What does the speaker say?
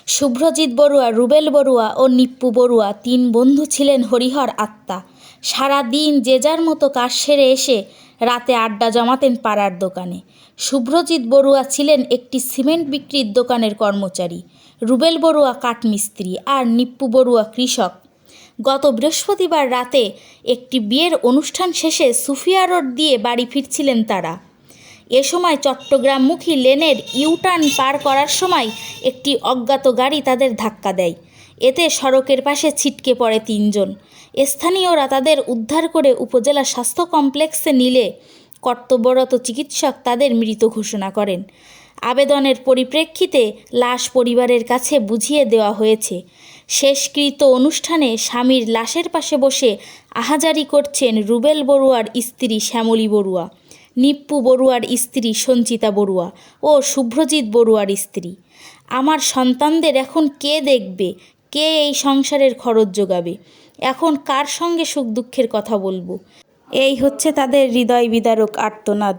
শুভ্রজিৎ বড়ুয়া, রুবেল বড়ুয়া ও নিপ্পু বড়ুয়া তিন বন্ধু ছিলেন হরিহর আত্মা। সারা দিন যে যার মতো কাজ সেরে এসে রাতে আড্ডা জমাতেন পাড়ার দোকানে। শুভ্রজিৎ বড়ুয়া ছিলেন একটি সিমেন্ট বিক্রির দোকানের কর্মচারী, রুবেল বড়ুয়া কাঠমিস্ত্রি আর নিপ্পু বড়ুয়া কৃষক। গত বৃহস্পতিবার রাতে একটি বিয়ের অনুষ্ঠান শেষে সুফিয়া রোড দিয়ে বাড়ি ফিরছিলেন তারা। এ সময় চট্টগ্রামমুখী লেনের ইউটার্ন পার করার সময় একটি অজ্ঞাত গাড়ি তাদের ধাক্কা দেয়। এতে সড়কের পাশে ছিটকে পড়ে তিনজন। স্থানীয়রা তাদের উদ্ধার করে উপজেলা স্বাস্থ্য কমপ্লেক্সে নিলে কর্তব্যরত চিকিৎসক তাদের মৃত ঘোষণা করেন। আবেদনের পরিপ্রেক্ষিতে লাশ পরিবারের কাছে বুঝিয়ে দেওয়া হয়েছে। শেষকৃত অনুষ্ঠানে স্বামীর লাশের পাশে বসে আহাজারি করছেন রুবেল বড়ুয়ার স্ত্রী শ্যামলী বড়ুয়া, নিপ্পু বড়ুয়ার স্ত্রী সঞ্চিতা বড়ুয়া ও শুভ্রজিৎ বড়ুয়ার স্ত্রী। আমার সন্তানদের এখন কে দেখবে, কে এই সংসারের খরচ যোগাবে, এখন কার সঙ্গে সুখ দুঃখের কথা বলবো, এই হচ্ছে তাদের হৃদয় বিদারক আর্তনাদ।